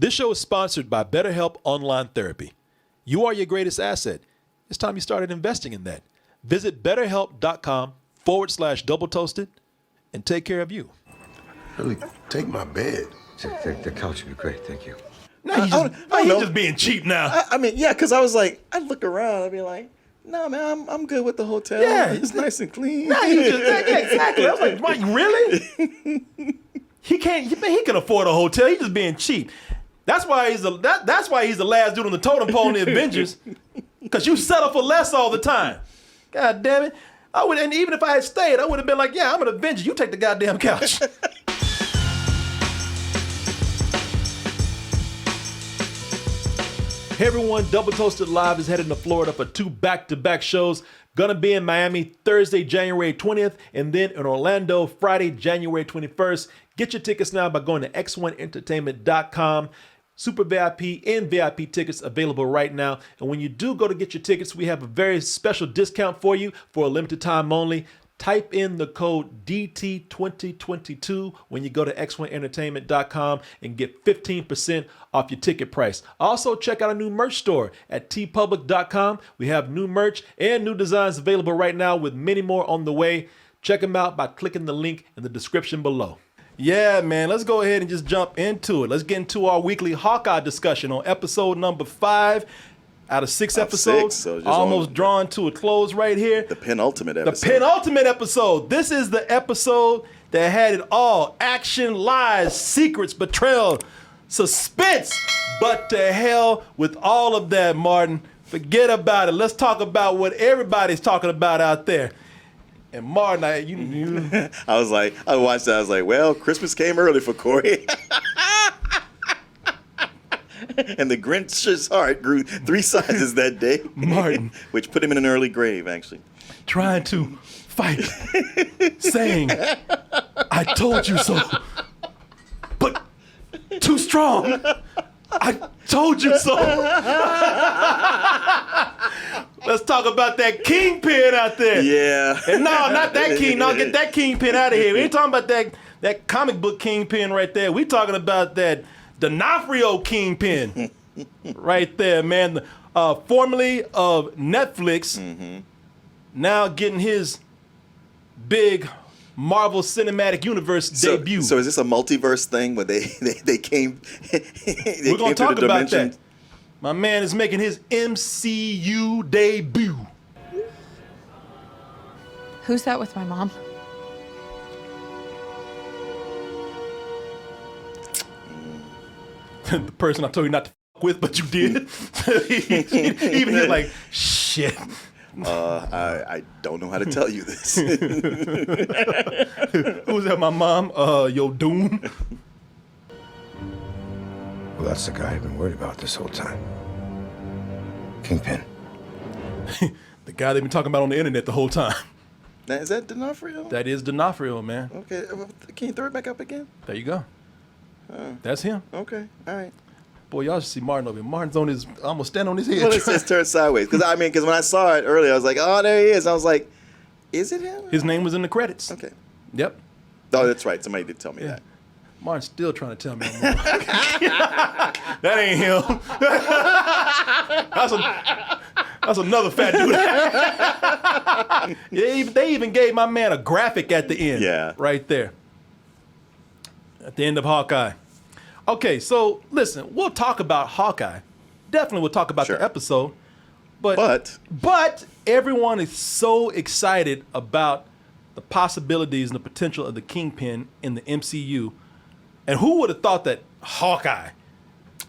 This show is sponsored by BetterHelp Online Therapy. You are your greatest asset. It's time you started investing in that. Visit betterhelp.com/double toasted and take care of you. Really, take my bed. The couch would be great, thank you. Now he's just being cheap now. I mean, yeah, because I was like, I'd look around, I'd be like, no, man, I'm good with the hotel. Yeah. It's nice and clean. Now he just, yeah, exactly. I was like, Mike, really? He can afford a hotel. He's just being cheap. That's why he's the last dude on the totem pole in the Avengers. Because you settle for less all the time. God damn it. And even if I had stayed, I would have been like, yeah, I'm an Avenger. You take the goddamn couch. Hey everyone, Double Toasted Live is headed to Florida for 2 back-to-back shows. Gonna be in Miami Thursday, January 20th, and then in Orlando, Friday, January 21st. Get your tickets now by going to x1entertainment.com. Super VIP and VIP tickets available right now. And when you do go to get your tickets, we have a very special discount for you for a limited time only. Type in the code DT2022 when you go to x1entertainment.com and get 15% off your ticket price. Also, check out our new merch store at tpublic.com. We have new merch and new designs available right now with many more on the way. Check them out by clicking the link in the description below. Yeah, man, let's go ahead and just jump into it. Let's get into our weekly Hawkeye discussion on episode number 5. Out of 6 episodes, so almost drawn to a close right here. The penultimate episode. The penultimate episode. This is the episode that had it all. Action, lies, secrets, betrayal, suspense. But to hell with all of that, Martin. Forget about it. Let's talk about what everybody's talking about out there. And Martin, I watched that. I was like, well, Christmas came early for Corey. And the Grinch's heart grew 3 sizes that day. Martin. Which put him in an early grave, actually. Trying to fight, saying, I told you so. But too strong. I told you so. Let's talk about that Kingpin out there. Yeah. And no, not that King. No, get that Kingpin out of here. We ain't talking about that comic book Kingpin right there. We talking about that D'Onofrio Kingpin right there, man. Formerly of Netflix, now getting his big Marvel Cinematic Universe debut. So is this a multiverse thing where they came? We're gonna talk about that. My man is making his MCU debut. Who's that with my mom? The person I told you not to fuck with, but you did. Even he's like, shit. I don't know how to tell you this. Who's that? My mom? Yo, Doom. Well, that's the guy I've been worried about this whole time. Kingpin. The guy they've been talking about on the internet the whole time. Now, is that D'Onofrio? That is D'Onofrio, man. Okay, can you throw it back up again? There you go. That's him. Okay, all right. Boy, y'all should see Martin over here. Martin's on his, almost stand on his head. Well, it's turned sideways. Because when I saw it earlier, I was like, oh, there he is. I was like, is it him? His name was in the credits. Okay. Yep. Oh, that's right. Somebody did tell me that. Martin's still trying to tell me I'm wrong. That ain't him. That's another fat dude. They even gave my man a graphic at the end. Yeah. Right there. At the end of Hawkeye. Okay, so listen, we'll talk about Hawkeye. Definitely we'll talk about the episode. But everyone is so excited about the possibilities and the potential of the Kingpin in the MCU. And who would have thought that Hawkeye,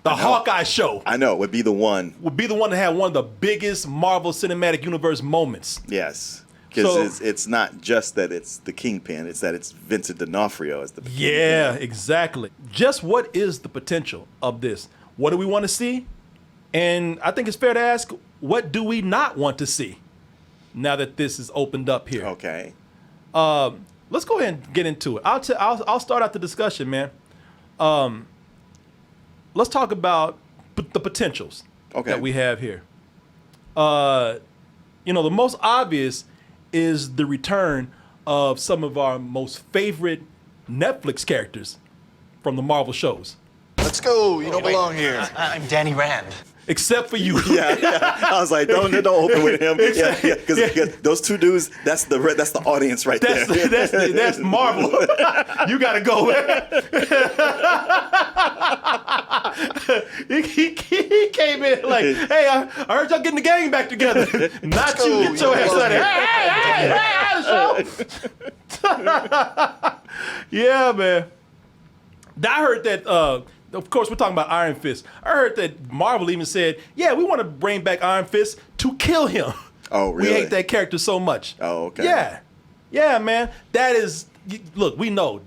Hawkeye show, would be the one to have one of the biggest Marvel Cinematic Universe moments. Yes. Because it's not just that it's the Kingpin, it's that it's Vincent D'Onofrio as the Kingpin. Yeah, exactly. Just what is the potential of this? What do we want to see? And I think it's fair to ask, what do we not want to see now that this is opened up here? Okay. Let's go ahead and get into it. I'll start out the discussion, man. Let's talk about the potentials that we have here. The most obvious is the return of some of our most favorite Netflix characters from the Marvel shows. Let's go. You don't belong here. I'm Danny Rand. Except for you. Yeah. I was like, don't open with him. Yeah, because those two dudes, that's the audience right there. That's Marvel. You gotta go. he came in like, hey, I heard y'all getting the gang back together. Not you. Get your ass out of here. Hey, yeah, man. I heard that. Of course, we're talking about Iron Fist. I heard that Marvel even said, yeah, we want to bring back Iron Fist to kill him. Oh, really? We hate that character so much. Oh, okay. Yeah. Yeah, man. That is, look, we know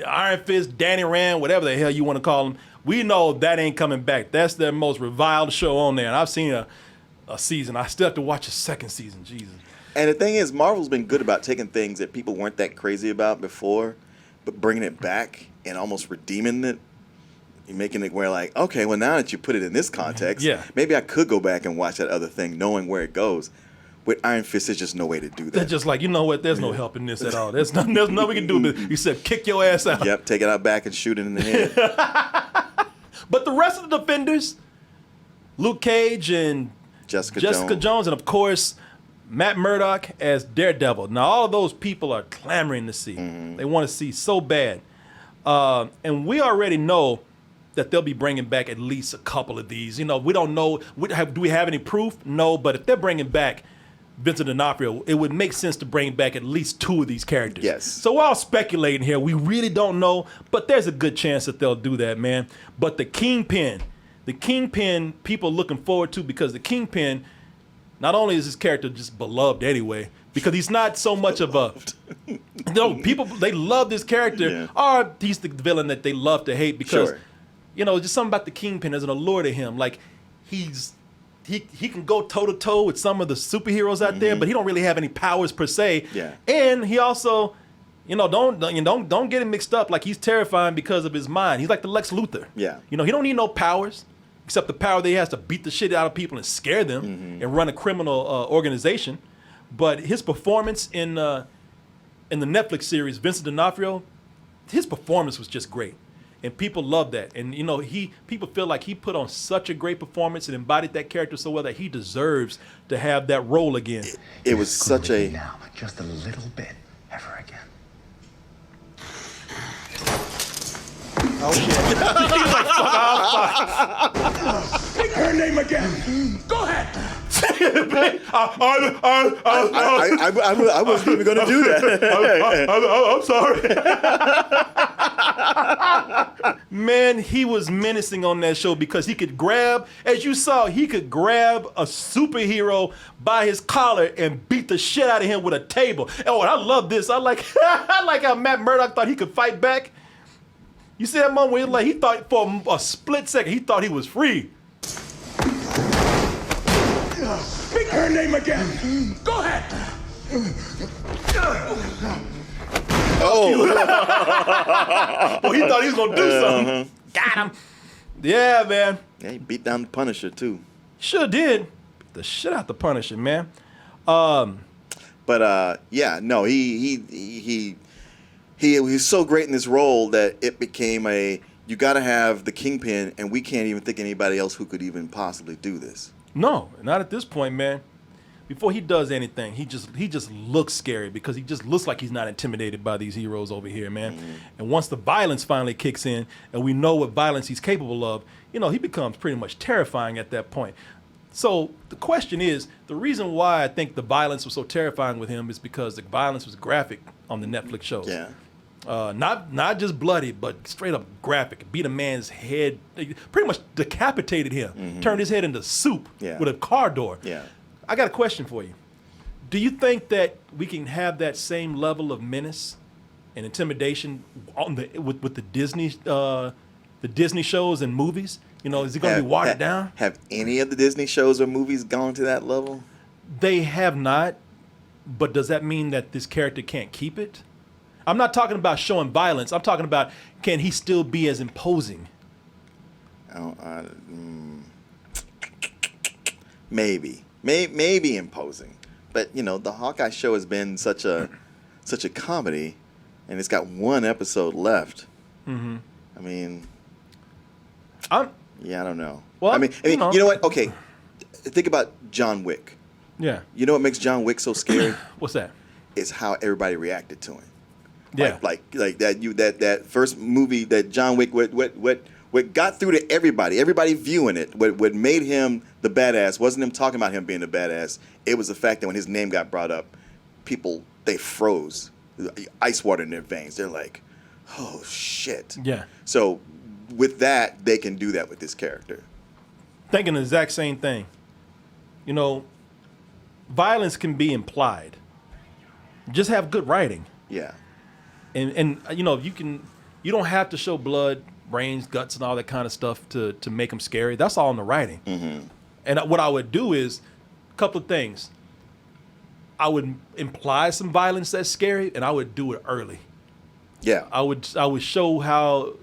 Iron Fist, Danny Rand, whatever the hell you want to call him, we know that ain't coming back. That's their most reviled show on there. And I've seen a season. I still have to watch a second season. Jesus. And the thing is, Marvel's been good about taking things that people weren't that crazy about before, but bringing it back and almost redeeming it. Making it where like, okay, well now that you put it in this context, maybe I could go back and watch that other thing knowing where it goes. With Iron Fist, there's just no way to do that. They're just like, you know what, there's no help in this at all. There's nothing we can do except kick your ass out. Yep, take it out back and shoot it in the head. But the rest of the Defenders, Luke Cage and Jessica Jones, and of course, Matt Murdock as Daredevil. Now all of those people are clamoring to see. They want to see so bad. And we already know that they'll be bringing back at least a couple of these. You know, we don't know. Do we have any proof? No, but if they're bringing back Vincent D'Onofrio, it would make sense to bring back at least two of these characters. Yes. So we're all speculating here. We really don't know, but there's a good chance that they'll do that, man. But the Kingpin, people looking forward to, because the Kingpin, not only is his character just beloved anyway, because he's not so much of a... people, they love this character, or he's the villain that they love to hate because... You know, just something about the Kingpin as an allure to him. Like, he can go toe-to-toe with some of the superheroes out there, but he don't really have any powers per se. Yeah. And he also, don't get him mixed up. Like, he's terrifying because of his mind. He's like the Lex Luthor. Yeah. You know, he don't need no powers except the power that he has to beat the shit out of people and scare them and run a criminal organization. But his performance in the Netflix series, Vincent D'Onofrio, his performance was just great. And people love that. And, people feel like he put on such a great performance and embodied that character so well that he deserves to have that role again. It was such a... Now, just a little bit, ever again. Oh, shit. He's like, fuck. Pick her name again. Go ahead. I wasn't even going to do that. I'm sorry. Man, he was menacing on that show because he could grab, as you saw, he could grab a superhero by his collar and beat the shit out of him with a table. Oh, and I love this. I like how Matt Murdock thought he could fight back. You see that moment where he thought for a split second, he thought he was free. Pick her name again. Go ahead. Oh, he thought he was going to do something. Got him. Yeah, man. Yeah, he beat down the Punisher, too. Sure did. Beat the shit out the Punisher, man. But he was so great in this role that it became you got to have the Kingpin, and we can't even think of anybody else who could even possibly do this. No, not at this point, man. Before he does anything, he just looks scary because he just looks like he's not intimidated by these heroes over here, man. And once the violence finally kicks in and we know what violence he's capable of, he becomes pretty much terrifying at that point. So the question is, the reason why I think the violence was so terrifying with him is because the violence was graphic on the Netflix shows. Yeah. Not just bloody, but straight up graphic. Beat a man's head, pretty much decapitated him, turned his head into soup with a car door. Yeah. I got a question for you. Do you think that we can have that same level of menace and intimidation with the Disney shows and movies? Is it going to be watered down? Have any of the Disney shows or movies gone to that level? They have not, but does that mean that this character can't keep it? I'm not talking about showing violence. I'm talking about, can he still be as imposing? Maybe imposing, but the Hawkeye show has been such a comedy, and it's got one episode left. I mean, Yeah, I don't know. Well, I mean, you know what? Okay, think about John Wick. Yeah. You know what makes John Wick so scary? What's that? Is how everybody reacted to him. Yeah. Like that first movie that John Wick what got through to everybody viewing it, what made him the badass wasn't him talking about him being the badass. It was the fact that when his name got brought up, people, they froze. Ice water in their veins. They're like, oh shit. Yeah. So with that, they can do that with this character. Thinking the exact same thing. You know, violence can be implied. Just have good writing. Yeah. And you know, you don't have to show blood, brains, guts, and all that kind of stuff to make them scary. That's all in the writing. Mm-hmm. And what I would do is a couple of things. I would imply some violence that's scary, and I would do it early. Yeah. I would show how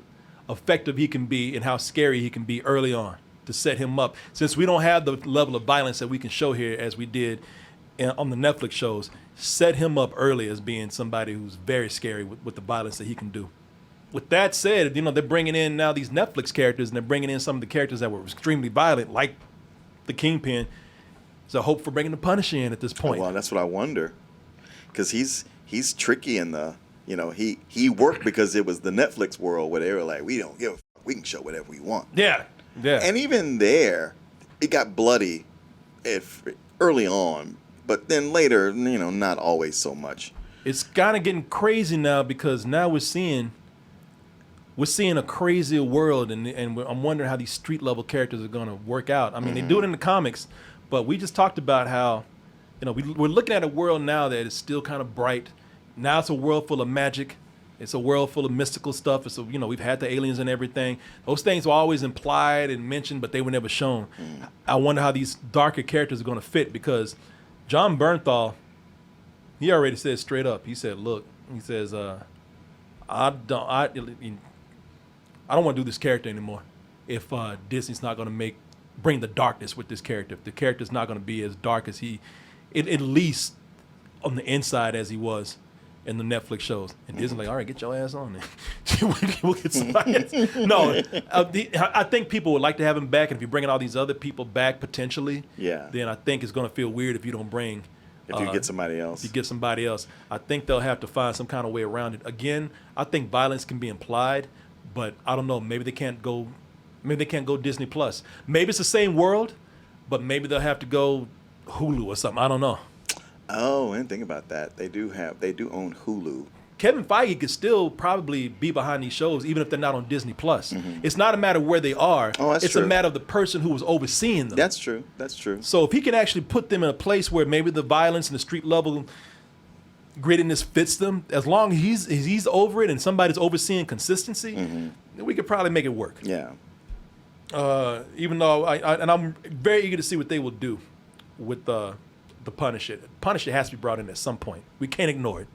effective he can be and how scary he can be early on to set him up. Since we don't have the level of violence that we can show here as we did on the Netflix shows, set him up early as being somebody who's very scary with the violence that he can do. With that said, you know, they're bringing in now these Netflix characters, and they're bringing in some of the characters that were extremely violent, like the Kingpin. So hope for bringing the Punisher in at this point. Well, that's what I wonder, because he's tricky in the, you know, he worked because it was the Netflix world where they were like, we don't give a fuck, we can show whatever we want. Yeah. And even there, it got bloody early on, but then later, you know, not always so much. It's kind of getting crazy now because now we're seeing a crazier world, and I'm wondering how these street level characters are going to work out. I mean, they do it in the comics, but we just talked about how, you know, we're looking at a world now that is still kind of bright. Now it's a world full of magic. It's a world full of mystical stuff. It's you know, we've had the aliens and everything. Those things were always implied and mentioned, but they were never shown. I wonder how these darker characters are going to fit, because John Bernthal, he already said straight up. He said, "Look," he says, "I don't want to do this character anymore. If Disney's not going to bring the darkness with this character, if the character's not going to be as dark as at least on the inside as he was in the Netflix shows." And Disney's like, "All right, get your ass on there. We'll get somebody else." No, I think people would like to have him back, and if you're bringing all these other people back potentially, then I think it's going to feel weird if you don't bring. If you get somebody else. If you get somebody else, I think they'll have to find some kind of way around it. Again, I think violence can be implied, but I don't know. Maybe they can't go Disney Plus. Maybe it's the same world, but maybe they'll have to go Hulu or something. I don't know. Oh, I didn't think about that. They do own Hulu. Kevin Feige could still probably be behind these shows, even if they're not on Disney Plus. It's not a matter of where they are. Oh, that's it's true. a matter of the person who was overseeing them. That's true. So if he can actually put them in a place where maybe the violence and the street level grittiness fits them, as long as he's over it and somebody's overseeing consistency, then we could probably make it work. Yeah. Even though I'm very eager to see what they will do with the Punisher. Punisher has to be brought in at some point. We can't ignore it.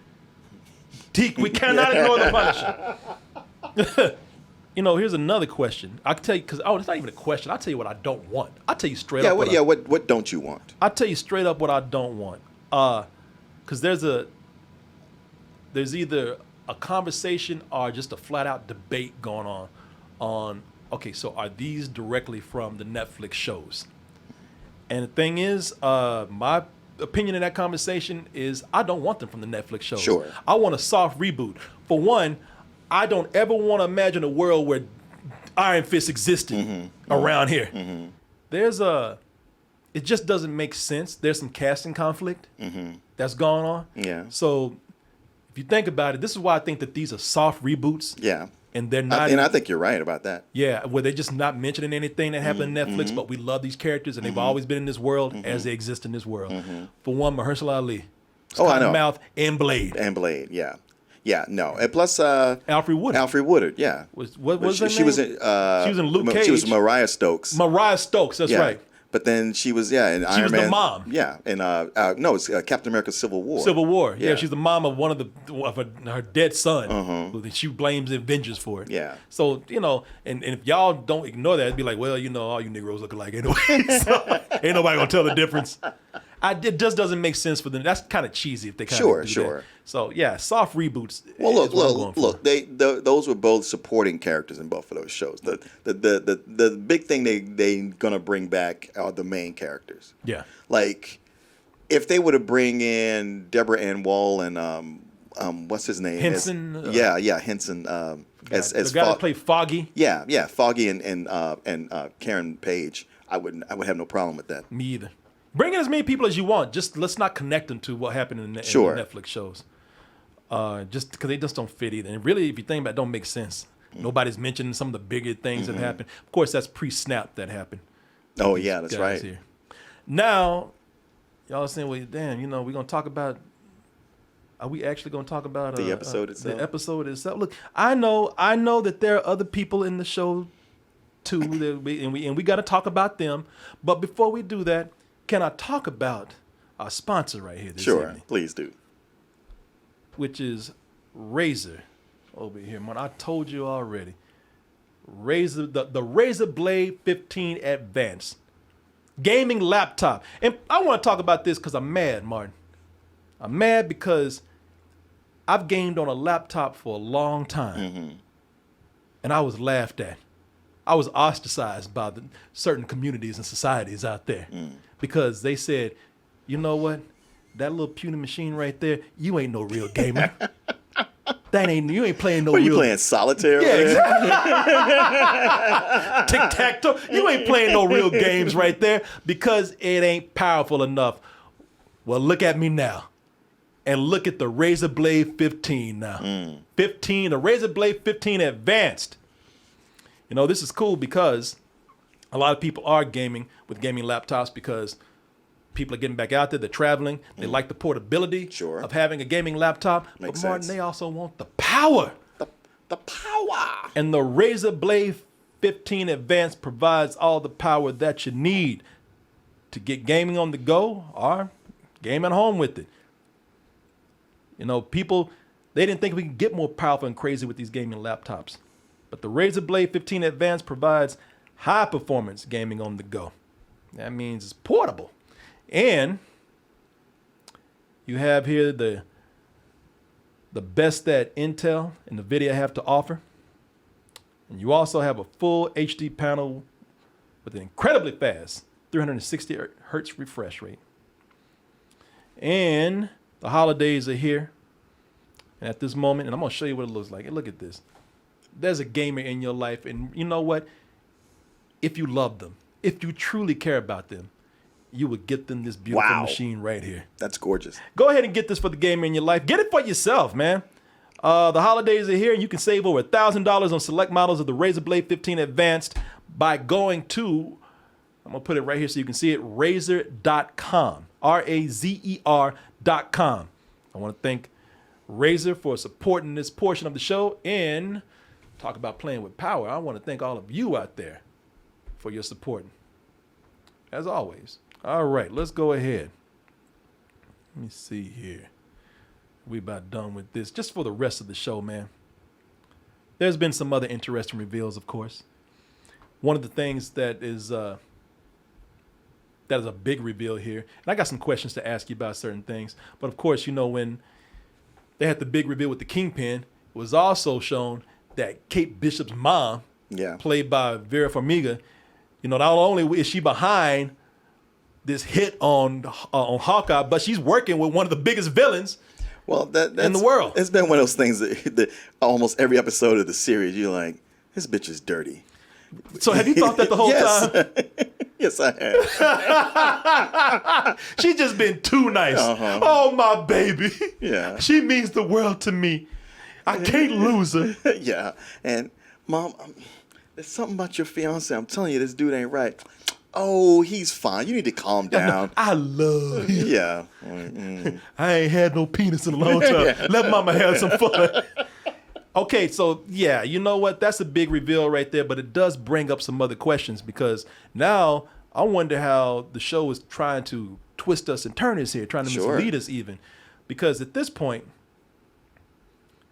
We cannot ignore the Punisher. You know, here's another question. I can tell you, because it's not even a question. I'll tell you what I don't want. I'll tell you straight up. What don't you want? I'll tell you straight up what I don't want. Because there's either a conversation or just a flat out debate going on okay, so are these directly from the Netflix shows? And the thing is, my opinion in that conversation is I don't want them from the Netflix shows. Sure. I want a soft reboot. For one, I don't ever want to imagine a world where Iron Fist existed around here. It just doesn't make sense. There's some casting conflict that's going on. Yeah. So if you think about it, this is why I think that these are soft reboots. Yeah. And they're not. I think you're right about that. Yeah, where they're just not mentioning anything that happened on Netflix, but we love these characters and they've always been in this world as they exist in this world. For one, Mahershala Ali. I know. Mouth and Blade. Yeah. Yeah, no. And plus Alfred Woodard. Yeah. What was her name? She was in Luke Cage. She was Mariah Stokes. That's right. But then she was in Iron Man. She was the mom. Yeah, and it's Captain America: Civil War. Civil War. Yeah, she's the mom of one of her dead son. She blames the Avengers for it. Yeah. So and if y'all don't ignore that, it'd be like, well, all you Negroes look alike anyway. So ain't nobody gonna tell the difference. It just doesn't make sense for them. That's kind of cheesy if they kind Sure, of do sure. that. So yeah, soft reboots. Well, is what I'm going for. look. Those were both supporting characters in both of those shows. The big thing they gonna bring back are the main characters. Yeah. Like, if they were to bring in Deborah Ann Wall and what's his name? Henson. Henson. As the guy that played Foggy. Yeah, Foggy and Karen Page. I would have no problem with that. Me either. Bring in as many people as you want. Just let's not connect them to what happened in the Netflix shows. Just because they just don't fit either. And really, if you think about it, don't make sense. Nobody's mentioning some of the bigger things that happened. Of course, that's pre-snap that happened. Oh, yeah, that's right. Here. Now, y'all are saying, well, damn, we're going to talk about, are we actually going to talk about the episode itself? The episode itself. Look, I know that there are other people in the show, too, that we got to talk about them. But before we do that, can I talk about our sponsor right here this evening? Please do. Which is Razer over here, man. I told you already. Razer, the Razer Blade 15 Advanced gaming laptop. And I want to talk about this because I'm mad, Martin. I'm mad because I've gamed on a laptop for a long time. And I was laughed at. I was ostracized by certain communities and societies out there because they said, you know what? That little puny machine right there, you ain't no real gamer. You ain't playing no real. You playing solitaire? Yeah, exactly. Tic-tac-toe. You ain't playing no real games right there because it ain't powerful enough. Well, look at me now. And look at the Razer Blade 15 now. The Razer Blade 15 Advanced. This is cool because a lot of people are gaming with gaming laptops because people are getting back out there. They're traveling. They like the portability of having a gaming laptop. Makes but Martin, sense. they also want the power. The power. And the Razer Blade 15 Advanced provides all the power that you need to get gaming on the go or game at home with it. People, they didn't think we could get more powerful and crazy with these gaming laptops. But the Razer Blade 15 Advanced provides high performance gaming on the go. That means it's portable. And you have here the best that Intel and NVIDIA have to offer. And you also have a full HD panel with an incredibly fast 360 hertz refresh rate. And the holidays are here. And at this moment, and I'm going to show you what it looks like. And look at this. There's a gamer in your life. And you know what? If you love them, if you truly care about them, you would get them this beautiful machine right here. That's gorgeous. Go ahead and get this for the gamer in your life. Get it for yourself, man. The holidays are here, and you can save over $1,000 on select models of the Razer Blade 15 Advanced by going to, I'm going to put it right here so you can see it, Razer.com, Razer.com. I want to thank Razer for supporting this portion of the show and talk about playing with power. I want to thank all of you out there for your support, as always. All right, let's go ahead. Let me see here. We about done with this. Just for the rest of the show, man. There's been some other interesting reveals, of course. One of the things that is a big reveal here, and I got some questions to ask you about certain things. But of course, when they had the big reveal with the Kingpin, it was also shown that Kate Bishop's mom, played by Vera Farmiga, not only is she behind this hit on Hawkeye, but she's working with one of the biggest villains that's in the world. It's been one of those things that almost every episode of the series, you're like, this bitch is dirty. So have you thought that the whole time? Yes, I have. She's just been too nice. Oh, my baby. Yeah. She means the world to me. I can't lose her. Yeah. And, Mom, there's something about your fiance. I'm telling you, this dude ain't right. Oh, he's fine. You need to calm down. I love you. Yeah. I ain't had no penis in a long time. Let mama have some fun. Okay, so yeah, you know what? That's a big reveal right there, but it does bring up some other questions because now I wonder how the show is trying to twist us and turn us here, trying to mislead us even. Because at this point,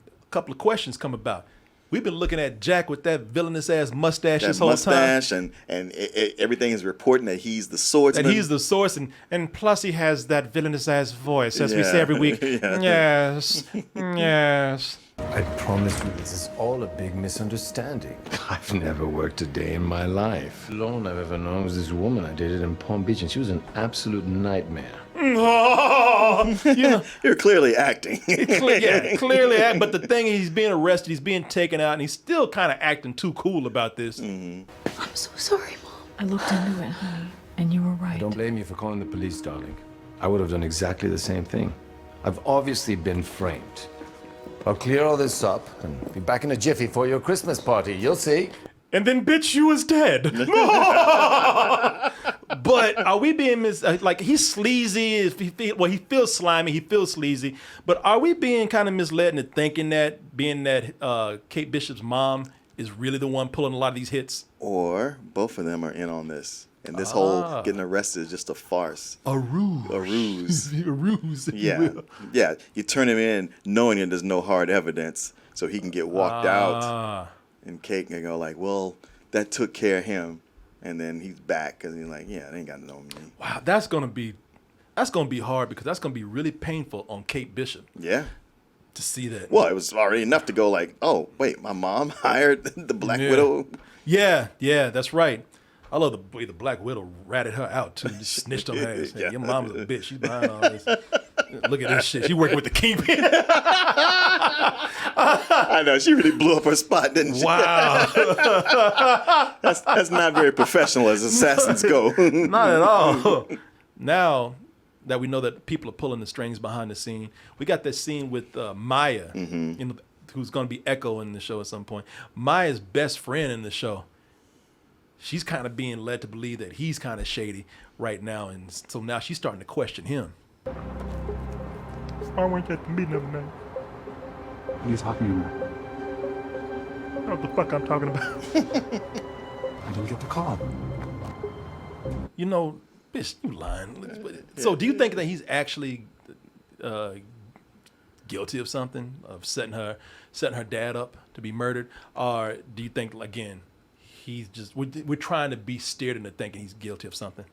a couple of questions come about. We've been looking at Jack with that villainous ass mustache this That whole mustache time. and everything is reporting that he's the swordsman. That he's the source, and plus he has that villainous ass voice, as we say Yeah. every week. Yeah. Yes, yes. I promise you, this is all a big misunderstanding. I've never worked a day in my life. All I've ever known was this woman I dated in Palm Beach, and she was an absolute nightmare. You know, You're clearly acting. clearly. But the thing is, he's being arrested, he's being taken out, and he's still kind of acting too cool about this. I'm so sorry, Mom. I looked into it, honey, and you were right. I don't blame you for calling the police, darling. I would have done exactly the same thing. I've obviously been framed. I'll clear all this up and be back in a jiffy for your Christmas party. You'll see. And then, bitch, you was dead. But are we being like, he's sleazy? He feels slimy. He feels sleazy. But are we being kind of misled into thinking that being that Kate Bishop's mom is really the one pulling a lot of these hits? Or both of them are in on this. And this whole getting arrested is just a farce. A ruse. A ruse. A ruse. if you Yeah. will. Yeah. You turn him in knowing that there's no hard evidence so he can get walked out. And Kate can go like, well, that took care of him. And then he's back because he's like, yeah, they ain't got to know me. Wow, that's gonna be hard because that's gonna be really painful on Kate Bishop Yeah. to see that. Well, it was already enough to go like, oh, wait, my mom hired the Black Yeah. Widow. Yeah, that's right. I love the way the Black Widow ratted her out too. Just snitched on her ass. Hey, Yeah. your mama's a bitch. She's behind all this. Look at this shit. She working with the Kingpin. I know, she really blew up her spot, didn't she? Wow. That's not very professional as assassins go. Not at all. Now that we know that people are pulling the strings behind the scene, we got that scene with Maya, who's going to be Echo in the show at some point. Maya's best friend in the show. She's kind of being led to believe that he's kind of shady right now, and so now she's starting to question him. Why weren't you at the meeting of the night? What are you talking about? You know what the fuck I'm talking about? I didn't get the call. You know, bitch, you lying. So do you think that he's actually guilty of something, of setting her dad up to be murdered? Or do you think, again, he's just, we're trying to be steered into thinking he's guilty of something?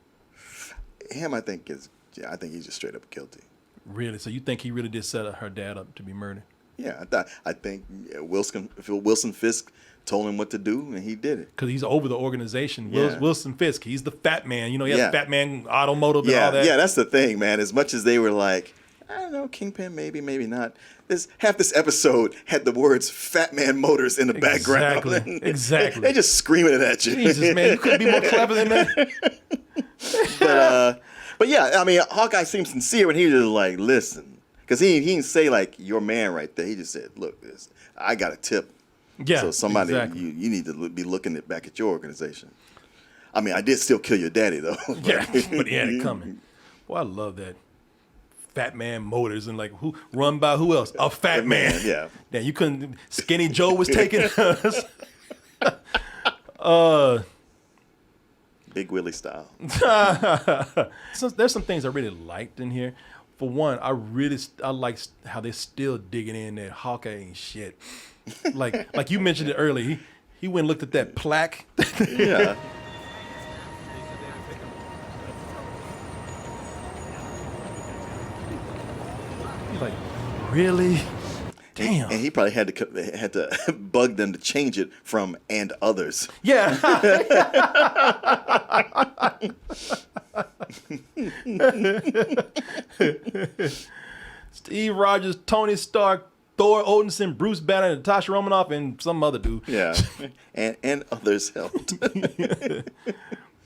Him, I think he's just straight up guilty. Really? So you think he really did set her dad up to be murdered? Yeah, I think Wilson Fisk told him what to do, and he did it. Because he's over the organization. Yeah. Wilson Fisk, he's the fat man. You know, he has Yeah. Fat Man Automotive and all that. Yeah, that's the thing, man. As much as they were like, I don't know, Kingpin, maybe not. Half this episode had the words "Fat Man Motors" in the background. Exactly. They just screaming it at you. Jesus, man, you couldn't be more clever than that. But yeah, I mean, Hawkeye seemed sincere when he was just like, listen, because he didn't say like your man right there. He just said, look, I got a tip. Yeah, So somebody, exactly. you need to be looking back at your organization. I mean, I did still kill your daddy though. Yeah, but he had it coming. Well, I love that. Fat Man Motors, and like who run by who else? A fat man. Yeah. Damn, you couldn't. Skinny Joe was taking us. Big Willie style. So there's some things I really liked in here. For one, I like how they're still digging in that Hawkeye ain't shit. Like you mentioned it earlier. He went and looked at that plaque. Yeah. He's like, really? Damn. And he probably had to bug them to change it from "and others." Yeah. Steve Rogers, Tony Stark, Thor Odinson, Bruce Banner, Natasha Romanoff, and some other dude. Yeah. and others helped.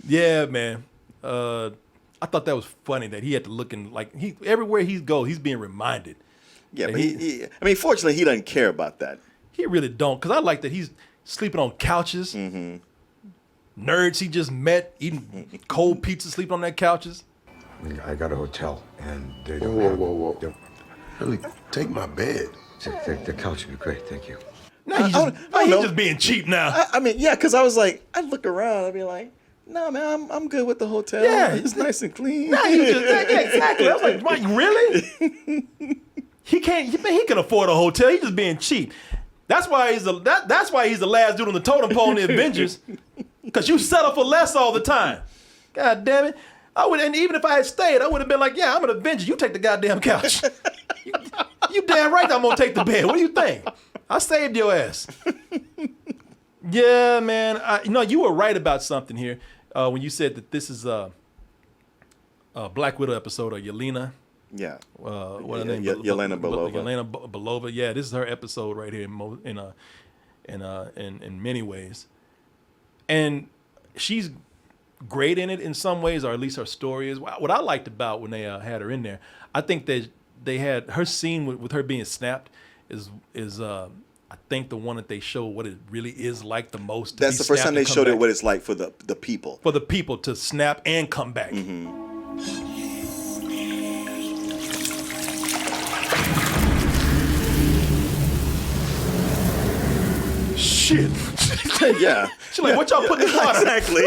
Yeah, man. I thought that was funny that he had to look in, like, everywhere he goes, he's being reminded. Yeah, but I mean, fortunately, he doesn't care about that. He really don't, because I like that he's sleeping on couches. Mm-hmm. Nerds he just met, eating cold pizza, sleeping on their couches. I got a hotel, and they don't Whoa. have... Really, take my bed. The couch would be great, thank you. Now he's I know. just being cheap now. I mean, yeah, because I was like, I'd look around, I'd be like, no, man, I'm good with the hotel. Yeah. It's nice and clean. Now he just, yeah, exactly. I was like, Mike, really? He can afford a hotel. He's just being cheap. That's why he's the last dude on the totem pole in the Avengers. Because you settle for less all the time. God damn it. And even if I had stayed, I would have been like, yeah, I'm an Avenger. You take the goddamn couch. you damn right I'm going to take the bed. What do you think? I saved your ass. Yeah, man. You were right about something here when you said that this is a Black Widow episode of Yelena. Yeah. What her name? Yelena Belova. Yelena Belova. Yeah, this is her episode right here in many ways. And she's great in it in some ways, or at least her story is. What I liked about when they had her in there, I think that they had her scene with her being snapped is I think the one that they show what it really is like the most. That's the first time they showed it what it's like for the people. For the people to snap and come back. Shit. Yeah. She's like, what y'all putting in water? Exactly.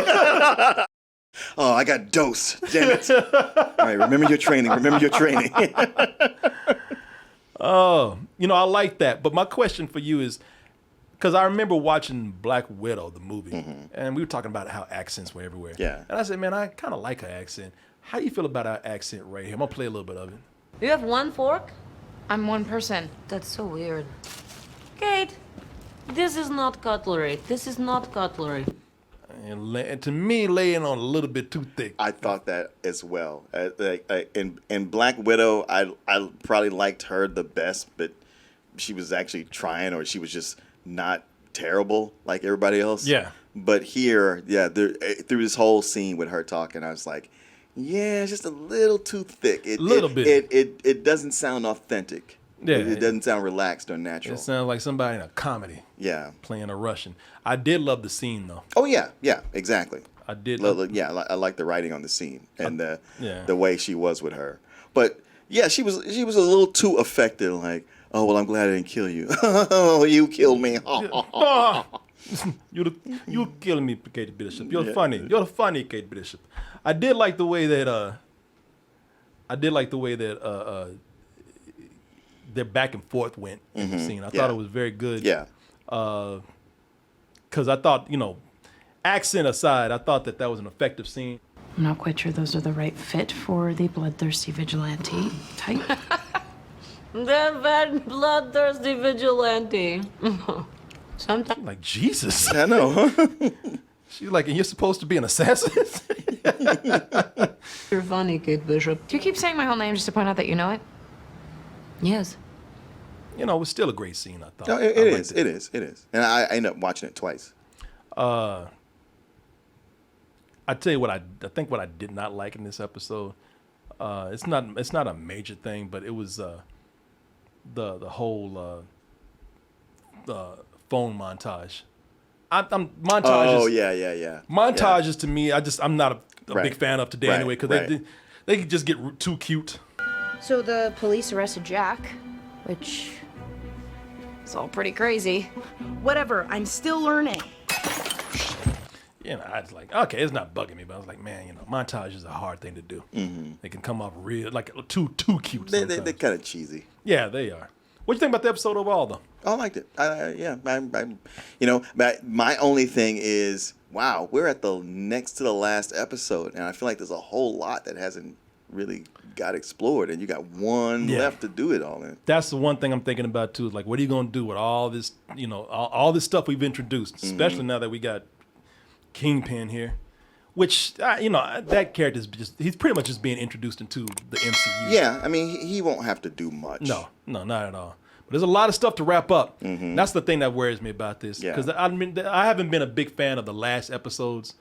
Oh, I got dose. Damn it. All right, remember your training. Oh, I like that. But my question for you is, because I remember watching Black Widow, the movie, and we were talking about how accents were everywhere. Yeah. And I said, man, I kind of like her accent. How do you feel about our accent right here? I'm going to play a little bit of it. You have one fork? I'm one person. That's so weird. Kate, this is not cutlery. And to me, laying on a little bit too thick. I thought that as well. In Black Widow, I probably liked her the best, but she was actually trying, or she was just not terrible like everybody else. Yeah. But here, through this whole scene with her talking, I was like, yeah, it's just a little too thick. It doesn't sound authentic. Yeah. It doesn't sound relaxed or natural. It sounds like somebody in a comedy. Yeah. Playing a Russian. I did love the scene though. Oh yeah, exactly. I did. I like the writing on the scene and the way she was with her. But yeah, she was a little too affected. Like, oh well, I'm glad I didn't kill you. Oh, you killed me. You kill me, Kate Bishop. You're funny. You're funny, Kate Bishop. I did like the way that their back and forth went in the scene. I thought it was very good. Yeah. Because I thought, accent aside, I thought that was an effective scene. I'm not quite sure those are the right fit for the bloodthirsty vigilante type. The bloodthirsty vigilante. Sometimes. Like, Jesus. I know. She's like, and you're supposed to be an assassin? You're funny, Kate Bishop. Do you keep saying my whole name just to point out that you know it? Yes. It was still a great scene, I thought. No, it is. And I ended up watching it twice. I tell you what, I think what I did not like in this episode, it's not a major thing, but it was the whole phone montage. Montages. Oh yeah. Montages to me, I'm not a big fan of today anyway, because they can just get too cute. So the police arrested Jack, which is all pretty crazy. Whatever, I'm still learning. I was like, okay, it's not bugging me, but I was like, man, montage is a hard thing to do. They can come off real, like too cute. They're kind of cheesy. Yeah, they are. What do you think about the episode overall, though? I liked it. But my only thing is, wow, we're at the next to the last episode, and I feel like there's a whole lot that hasn't really got explored, and you got one left to do it all in. That's the one thing I'm thinking about too. Is like, what are you going to do with all this? All this stuff we've introduced, especially now that we got Kingpin here, which that character's he's pretty much just being introduced into the MCU. Yeah, I mean he won't have to do much. No, not at all. But there's a lot of stuff to wrap up. That's the thing that worries me about this, because I haven't been a big fan of the last episodes.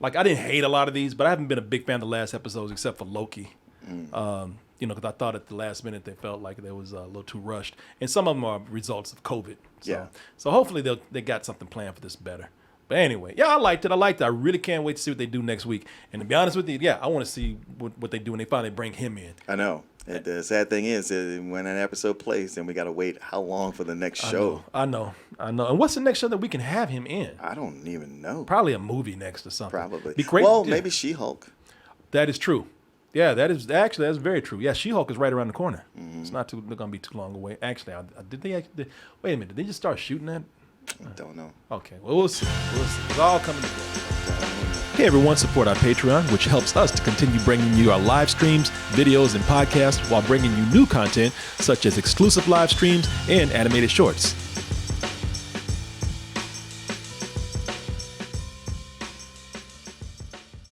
Like, I didn't hate a lot of these, but I haven't been a big fan of the last episodes except for Loki. Because I thought at the last minute they felt like they was a little too rushed, and some of them are results of COVID. So hopefully they got something planned for this better. But anyway, I liked it. I really can't wait to see what they do next week. And to be honest with you, I want to see what they do when they finally bring him in. I know. The sad thing is, when an episode plays, then we got to wait how long for the next show. I know. And what's the next show that we can have him in? I don't even know. Probably a movie next or something. Probably. Be great. Well, maybe She-Hulk. That is true. Yeah, that's very true. Yeah, She-Hulk is right around the corner. It's not going to be too long away. Actually, wait a minute. Did they just start shooting that? I don't know. Okay, well, we'll see. It's all coming together. Hey, everyone, support our Patreon, which helps us to continue bringing you our live streams, videos, and podcasts while bringing you new content such as exclusive live streams and animated shorts.